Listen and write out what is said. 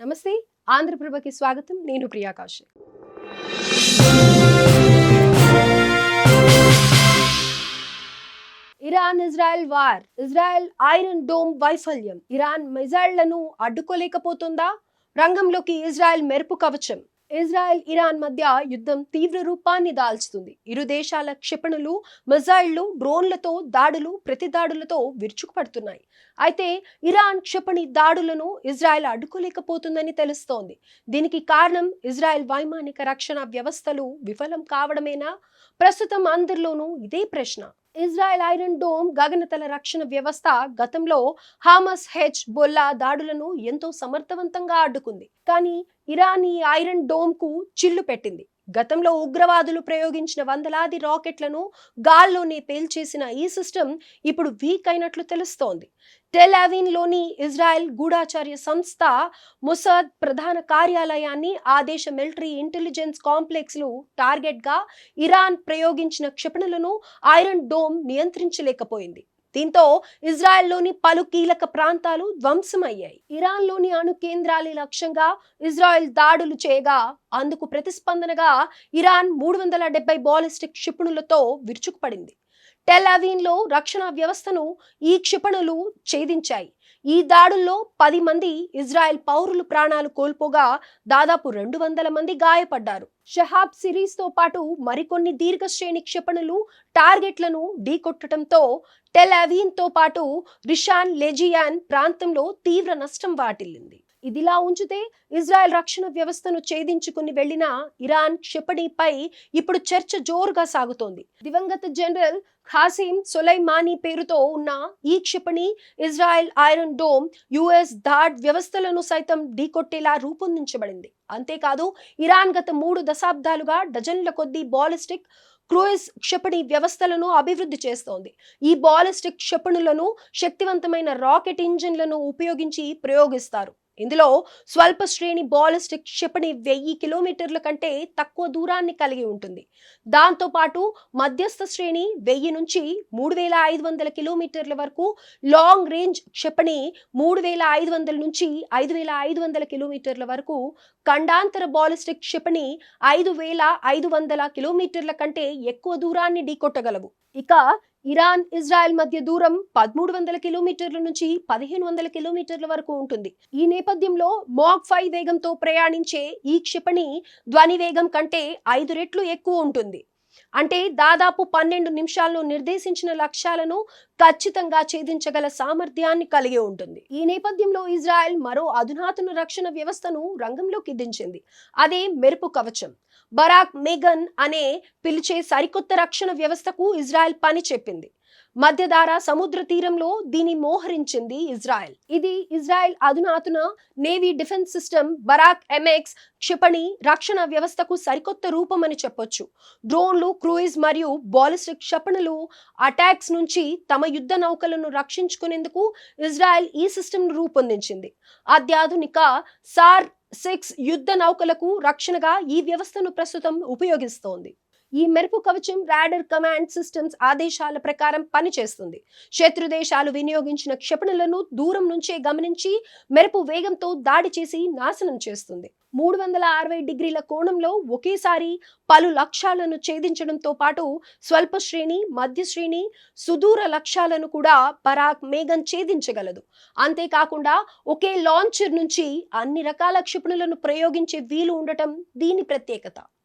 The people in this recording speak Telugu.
నమస్తే. ఆంధ్రప్రభకి స్వాగతం. నేను Priya Kaushal. Iran Israel war. Israel iron dome వైఫల్యం. ఇరాన్ మిజైళ్లను అడ్డుకోలేకపోతుందా? రంగంలోకి ఇజ్రాయెల్ మెరుపు కవచం. ఇజ్రాయెల్ ఇరాన్ మధ్య యుద్ధం తీవ్ర రూపాన్ని దాల్చుతుంది. ఇరు దేశాల క్షిపణులు, మిజైళ్లు, డ్రోన్లతో దాడులు, ప్రతి దాడులతో విరుచుకుపడుతున్నాయి. అయితే ఇరాన్ క్షిపణి దాడులను ఇజ్రాయెల్ అడ్డుకోలేకపోతుందని తెలుస్తోంది. దీనికి కారణం ఇజ్రాయెల్ వైమానిక రక్షణ వ్యవస్థలు విఫలం కావడమేనా? ప్రస్తుతం అందరిలోనూ ఇదే ప్రశ్న. ఇజ్రాయెల్ ఐరన్ డోమ్ గగనతల రక్షణ వ్యవస్థ గతంలో హామస్ హెజ్బొల్లా దాడులను ఎంతో సమర్థవంతంగా అడ్డుకుంది. కానీ ఇరాన్ ఈ ఐరన్ డోమ్ కు చిల్లు పెట్టింది. గతంలో ఉగ్రవాదులు ప్రయోగించిన వందలాది రాకెట్లను గాల్లోనే పేల్చేసిన ఈ సిస్టమ్ ఇప్పుడు వీక్ అయినట్లు తెలుస్తోంది. టెల్ అవీవ్ లోని ఇజ్రాయెల్ గూఢాచార్య సంస్థ మొసాద్ ప్రధాన కార్యాలయాన్ని, ఆ దేశ మిలిటరీ ఇంటెలిజెన్స్ కాంప్లెక్స్ లు టార్గెట్ గా ఇరాన్ ప్రయోగించిన క్షిపణులను ఐరన్ డోమ్ నియంత్రించలేకపోయింది. దీంతో ఇజ్రాయెల్లోని పలు కీలక ప్రాంతాలు ధ్వంసమయ్యాయి. ఇరాన్లోని అణు కేంద్రాల లక్ష్యంగా ఇజ్రాయెల్ దాడులు చేయగా, అందుకు ప్రతిస్పందనగా ఇరాన్ 370 బాలిస్టిక్ క్షిపణులతో విరుచుకుపడింది. టెల్ అవీవ్ లో రక్షణ వ్యవస్థను ఈ క్షిపణులు ఛేదించాయి. ఈ దాడుల్లో 10 మంది ఇజ్రాయెల్ పౌరులు ప్రాణాలు కోల్పోగా, దాదాపు 200 మంది గాయపడ్డారు. షహాబ్ సిరీస్ తో పాటు మరికొన్ని దీర్ఘశ్రేణి క్షిపణులు టార్గెట్లను ఢీకొట్టడంతో టెల్ అవీవ్ తో పాటు రిషాన్ లెజియాన్ ప్రాంతంలో తీవ్ర నష్టం వాటిల్లింది. ఇదిలా ఉంచితే ఇజ్రాయెల్ రక్షణ వ్యవస్థను ఛేదించుకుని వెళ్లిన ఇరాన్ క్షిపణిపై ఇప్పుడు చర్చ జోరుగా సాగుతోంది. దివంగత జనరల్ ఖాసిం సొలైమానీ పేరుతో ఉన్న ఈ క్షిపణి ఇజ్రాయెల్ ఐరన్ డోమ్, యుఎస్ థాడ్ వ్యవస్థలను సైతం ఢీకొట్టేలా రూపొందించబడింది. అంతేకాదు ఇరాన్ గత 3 దశాబ్దాలుగా డజన్ల కొద్దీ బాలిస్టిక్ క్రూయిజ్ క్షిపణి వ్యవస్థలను అభివృద్ధి చేస్తోంది. ఈ బాలిస్టిక్ క్షిపణులను శక్తివంతమైన రాకెట్ ఇంజిన్లను ఉపయోగించి ప్రయోగిస్తారు. ఇందులో స్వల్ప శ్రేణి బాలిస్టిక్ క్షిపణి 1000 కిలోమీటర్ల కంటే తక్కువ దూరాన్ని కలిగి ఉంటుంది. దాంతో పాటు మధ్యస్థ శ్రేణి 1000 నుంచి 3500 కిలోమీటర్ల వరకు, లాంగ్ రేంజ్ క్షిపణి 3500 నుంచి 5500 కిలోమీటర్ల వరకు, ఖండాంతర బాలిస్టిక్ క్షిపణి 5500 కిలోమీటర్ల కంటే ఎక్కువ దూరాన్ని ఢీకొట్టగలవు. ఇక ఇరాన్ ఇజ్రాయెల్ మధ్య దూరం 1300 కిలోమీటర్ల నుంచి 1500 కిలోమీటర్ల వరకు ఉంటుంది. ఈ నేపథ్యంలో మాక్ 5 వేగంతో ప్రయాణించే ఈ క్షిపణి ధ్వని వేగం కంటే 5 రెట్లు ఎక్కువ ఉంటుంది. అంటే దాదాపు 12 నిమిషాల్లో నిర్దేశించిన లక్ష్యాలను ఖచ్చితంగా ఛేదించగల సామర్థ్యాన్ని కలిగి ఉంటుంది. ఈ నేపథ్యంలో ఇజ్రాయెల్ మరో అధునాతన రక్షణ వ్యవస్థను రంగంలోకి దించింది. అదే మెరుపు కవచం. బరాక్ మేఘన్ అనే పిలిచే సరికొత్త రక్షణ వ్యవస్థకు ఇజ్రాయెల్ పని చెప్పింది. మధ్యధార సముద్ర తీరంలో దీన్ని మోహరించింది ఇజ్రాయెల్. ఇది ఇజ్రాయెల్ అధునాతన navy defence system Barak MX క్షిపణి రక్షణ వ్యవస్థకు సరికొత్త రూపం అని చెప్పొచ్చు. డ్రోన్లు, క్రూయిజ్ మరియు బాలిస్టిక్ క్షిపణులు అటాక్స్ నుంచి తమ యుద్ధ నౌకలను రక్షించుకునేందుకు ఇజ్రాయెల్ ఈ సిస్టమ్ రూపొందించింది. అత్యాధునిక సార్ 6 యుద్ధ నౌకలకు రక్షణగా ఈ వ్యవస్థను ప్రస్తుతం ఉపయోగిస్తోంది. ఈ మెరుపు కవచం రాడర్ కమాండ్ సిస్టమ్స్ ఆదేశాల ప్రకారం పనిచేస్తుంది. శత్రు దేశాలు వినియోగించిన క్షిపణులను దూరం నుంచే గమనించి మెరుపు వేగంతో దాడి చేసి నాశనం చేస్తుంది. 360 డిగ్రీల కోణంలో ఒకేసారి పలు లక్ష్యాలను ఛేదించడంతో పాటు స్వల్ప శ్రేణి, మధ్య శ్రేణి, సుదూర లక్ష్యాలను కూడా బరాక్ మేఘన్ ఛేదించగలదు. అంతేకాకుండా ఒకే లాంచర్ నుంచి అన్ని రకాల క్షిపణులను ప్రయోగించే వీలు ఉండటం దీని ప్రత్యేకత.